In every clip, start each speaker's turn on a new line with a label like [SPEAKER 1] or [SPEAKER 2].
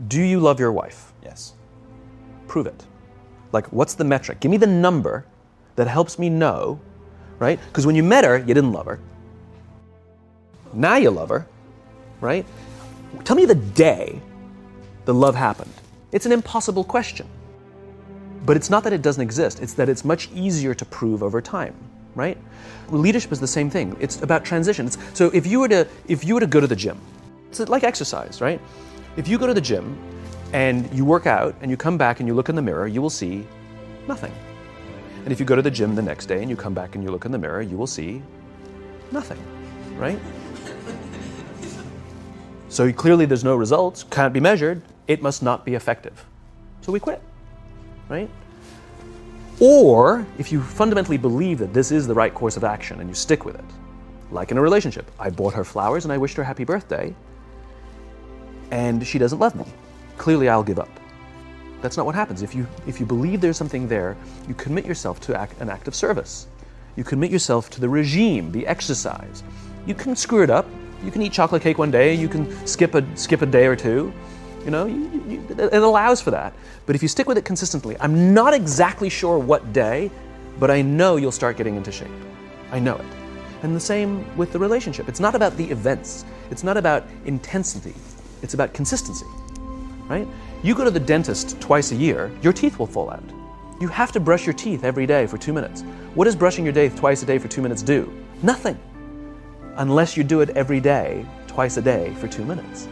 [SPEAKER 1] Do you love your wife?
[SPEAKER 2] Yes.
[SPEAKER 1] Prove it. Like, what's the metric? Give me the number that helps me know, right? Because when you met her, you didn't love her. Now you love her, right? Tell me the day the love happened. It's an impossible question. But it's not that it doesn't exist, it's that it's much easier to prove over time, right? Leadership is the same thing. It's about transition. So if you were to go to the gym, it's like exercise, right? If you go to the gym and you work out and you come back and you look in the mirror, you will see nothing. And if you go to the gym the next day and you come back and you look in the mirror, you will see nothing, right? So clearly there's no results, can't be measured, it must not be effective. So we quit, right? Or if you fundamentally believe that this is the right course of action and you stick with it, like in a relationship, I bought her flowers and I wished her happy birthday, and she doesn't love me. Clearly I'll give up. That's not what happens. If you believe there's something there, you commit yourself to an act of service. You commit yourself to the regime, the exercise. You can screw it up. You can eat chocolate cake one day, you can skip a day or two. You know, it allows for that. But if you stick with it consistently, I'm not exactly sure what day, but I know you'll start getting into shape. I know it. And the same with the relationship. It's not about the events. It's not about intensity. It's about consistency, right? You go to the dentist twice a year, your teeth will fall out. You have to brush your teeth every day for 2 minutes. What does brushing your teeth twice a day for 2 minutes do? Nothing. Unless you do it every day, twice a day for 2 minutes,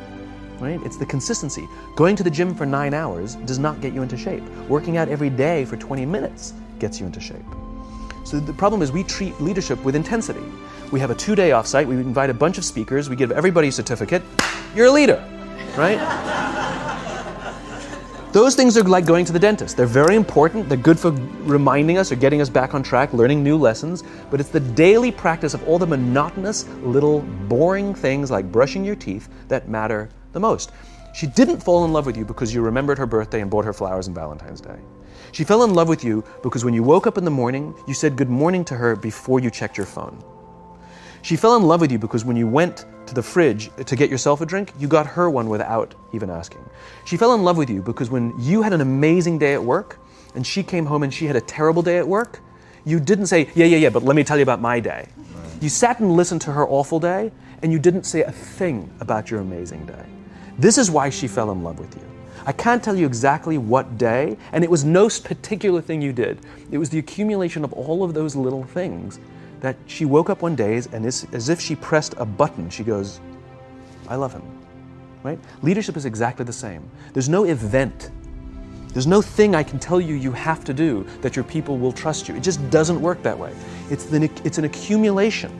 [SPEAKER 1] right? It's the consistency. Going to the gym for 9 hours does not get you into shape. Working out every day for 20 minutes gets you into shape. So the problem is we treat leadership with intensity. We have a 2-day offsite, we invite a bunch of speakers, we give everybody a certificate, you're a leader, right? Those things are like going to the dentist. They're very important, they're good for reminding us or getting us back on track, learning new lessons, but it's the daily practice of all the monotonous, little, boring things like brushing your teeth that matter the most. She didn't fall in love with you because you remembered her birthday and bought her flowers on Valentine's Day. She fell in love with you because when you woke up in the morning, you said good morning to her before you checked your phone. She fell in love with you because when you went to the fridge to get yourself a drink, you got her one without even asking. She fell in love with you because when you had an amazing day at work and she came home and she had a terrible day at work, you didn't say, yeah, but let me tell you about my day. Right. You sat and listened to her awful day and you didn't say a thing about your amazing day. This is why she fell in love with you. I can't tell you exactly what day, and it was no particular thing you did. It was the accumulation of all of those little things that she woke up one day and as if she pressed a button, she goes, I love him, right? Leadership is exactly the same. There's no event. There's no thing I can tell you you have to do that your people will trust you. It just doesn't work that way. It's an accumulation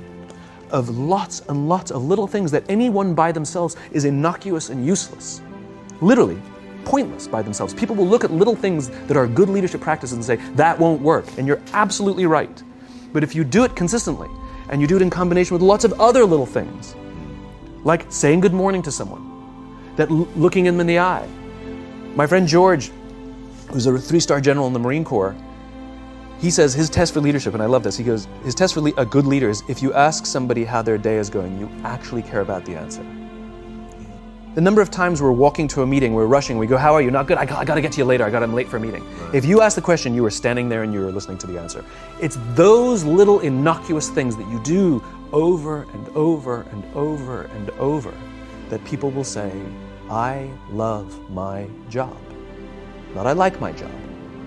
[SPEAKER 1] of lots and lots of little things that anyone by themselves is innocuous and useless. Literally, pointless by themselves. People will look at little things that are good leadership practices and say, that won't work, and you're absolutely right. But if you do it consistently, and you do it in combination with lots of other little things, like saying good morning to someone, that looking them in the eye. My friend George, who's a 3-star general in the Marine Corps, he says his test for leadership, and I love this, he goes, his test for a good leader is if you ask somebody how their day is going, you actually care about the answer. The number of times we're walking to a meeting, we're rushing, we go, how are you? Not good, I gotta get to you later, I'm late for a meeting. Right. If you ask the question, you were standing there and you were listening to the answer. It's those little innocuous things that you do over and over and over and over that people will say, I love my job. Not I like my job.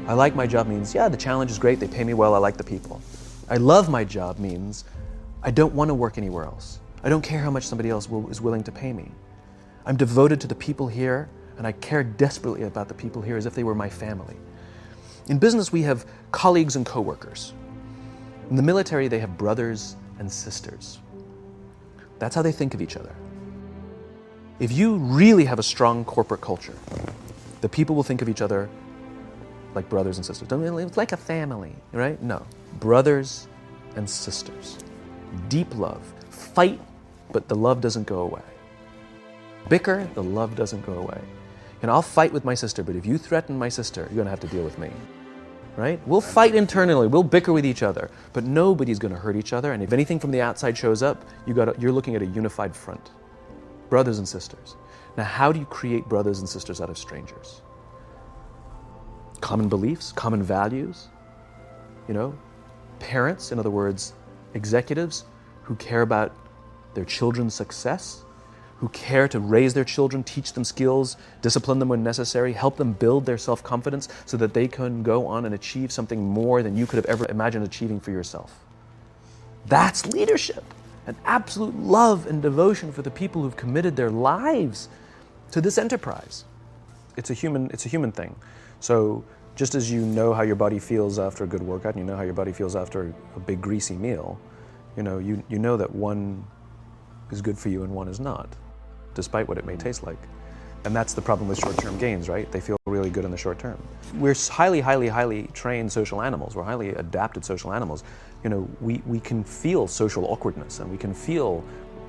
[SPEAKER 1] I like my job means, yeah, the challenge is great, they pay me well, I like the people. I love my job means, I don't want to work anywhere else. I don't care how much somebody else is willing to pay me. I'm devoted to the people here, and I care desperately about the people here as if they were my family. In business, we have colleagues and coworkers. In the military, they have brothers and sisters. That's how they think of each other. If you really have a strong corporate culture, the people will think of each other like brothers and sisters. It's like a family, right? No, brothers and sisters. Deep love. Fight, but the love doesn't go away. Bicker, the love doesn't go away. And I'll fight with my sister, but if you threaten my sister, you're gonna have to deal with me, right? We'll fight internally, we'll bicker with each other, but nobody's gonna hurt each other, and if anything from the outside shows up, you're looking at a unified front. Brothers and sisters. Now, how do you create brothers and sisters out of strangers? Common beliefs, common values, parents, in other words, executives who care about their children's success, who care to raise their children, teach them skills, discipline them when necessary, help them build their self-confidence so that they can go on and achieve something more than you could have ever imagined achieving for yourself. That's leadership, an absolute love and devotion for the people who've committed their lives to this enterprise. It's a human thing. So just as you know how your body feels after a good workout, and you know how your body feels after a big greasy meal, you know that one is good for you and one is not, despite what it may taste like. And that's the problem with short-term gains, right? They feel really good in the short term. We're highly, highly, highly trained social animals. We're highly adapted social animals. We can feel social awkwardness, and we can feel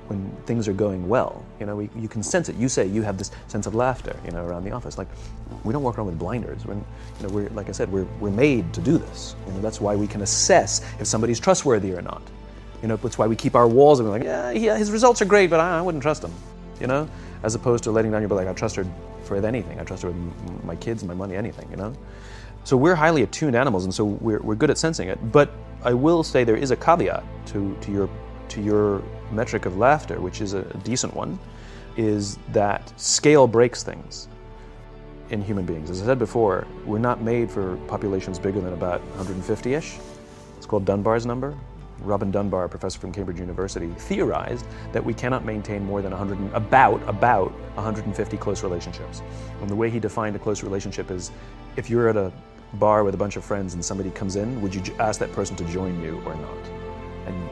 [SPEAKER 1] when things are going well. You can sense it. You say you have this sense of laughter, around the office. Like, we don't walk around with blinders. We're like I said, we're made to do this. That's why we can assess if somebody's trustworthy or not. That's why we keep our walls and we're like, yeah, his results are great, but I wouldn't trust him. As opposed to letting down your belly, like, I trust her for anything. I trust her with my kids, my money, anything. So we're highly attuned animals, and so we're good at sensing it. But I will say there is a caveat to your metric of laughter, which is a decent one, is that scale breaks things in human beings. As I said before, we're not made for populations bigger than about 150-ish. It's called Dunbar's number. Robin Dunbar, a professor from Cambridge University, theorized that we cannot maintain more than about 150 close relationships. And the way he defined a close relationship is, if you're at a bar with a bunch of friends and somebody comes in, would you ask that person to join you or not? And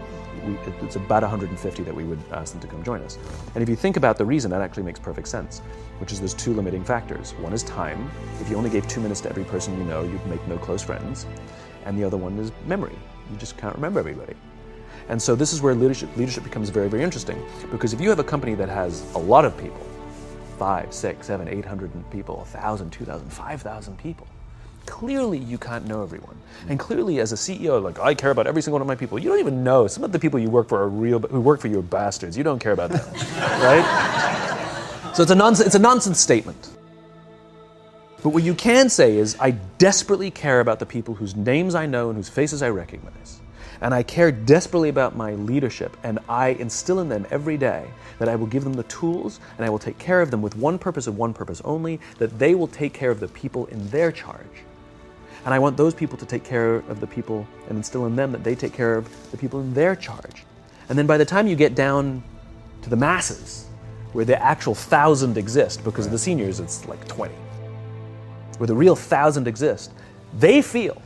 [SPEAKER 1] it's about 150 that we would ask them to come join us. And if you think about the reason, that actually makes perfect sense, which is there's two limiting factors. One is time. If you only gave 2 minutes to every person you know, you'd make no close friends. And the other one is memory. You just can't remember everybody. And so this is where leadership becomes very, very interesting, because if you have a company that has a lot of people, 5, 6, 7, 800 people, 1,000, 2,000, 5,000 people, clearly you can't know everyone. And clearly as a CEO, like, I care about every single one of my people. You don't even know. Some of the people you work for who work for you are bastards. You don't care about them, right? So it's a nonsense statement. But what you can say is, I desperately care about the people whose names I know and whose faces I recognize. And I care desperately about my leadership, and I instill in them every day that I will give them the tools and I will take care of them with one purpose and one purpose only, that they will take care of the people in their charge. And I want those people to take care of the people and instill in them that they take care of the people in their charge. And then by the time you get down to the masses, where the actual 1,000 exist, because of the seniors it's like 20, where the real 1,000 exist, they feel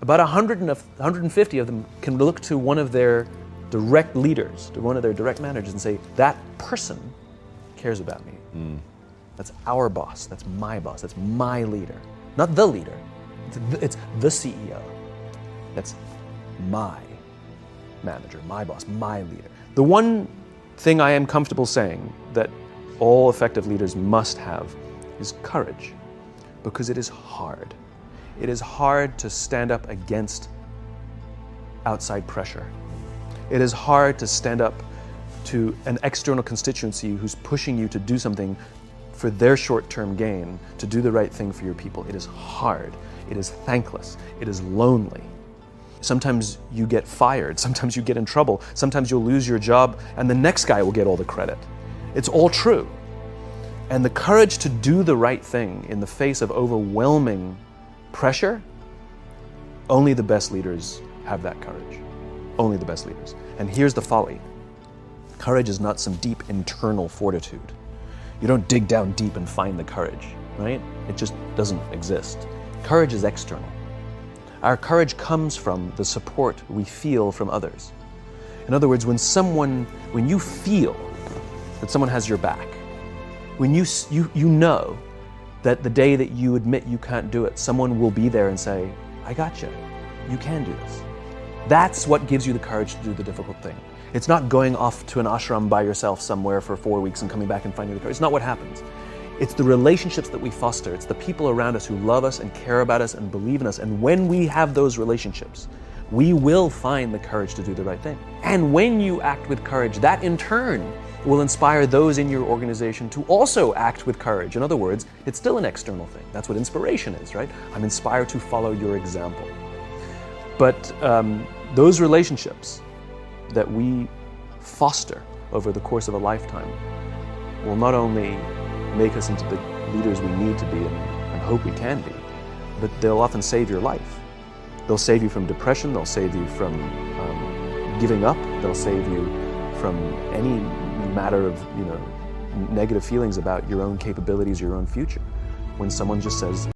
[SPEAKER 1] about 150 of them can look to one of their direct leaders, to one of their direct managers, and say, that person cares about me. That's our boss, that's my leader. Not the leader, it's the CEO. That's my manager, my boss, my leader. The one thing I am comfortable saying that all effective leaders must have is courage. Because it is hard. It is hard to stand up against outside pressure. It is hard to stand up to an external constituency who's pushing you to do something for their short-term gain, to do the right thing for your people. It is hard. It is thankless. It is lonely. Sometimes you get fired. Sometimes you get in trouble. Sometimes you'll lose your job and the next guy will get all the credit. It's all true. And the courage to do the right thing in the face of overwhelming pressure, only the best leaders have that courage. Only the best leaders. And here's the folly. Courage is not some deep internal fortitude. You don't dig down deep and find the courage, right? It just doesn't exist. Courage is external. Our courage comes from the support we feel from others. In other words, when you feel that someone has your back, when you know that the day that you admit you can't do it, someone will be there and say, I got you. You can do this. That's what gives you the courage to do the difficult thing. It's not going off to an ashram by yourself somewhere for 4 weeks and coming back and finding the courage. It's not what happens. It's the relationships that we foster. It's the people around us who love us and care about us and believe in us. And when we have those relationships, we will find the courage to do the right thing. And when you act with courage, that in turn will inspire those in your organization to also act with courage. In other words, it's still an external thing. That's what inspiration is, right? I'm inspired to follow your example. But those relationships that we foster over the course of a lifetime will not only make us into the leaders we need to be and hope we can be, but they'll often save your life. They'll save you from depression, they'll save you from giving up, they'll save you from any matter of negative feelings about your own capabilities, your own future. When someone just says,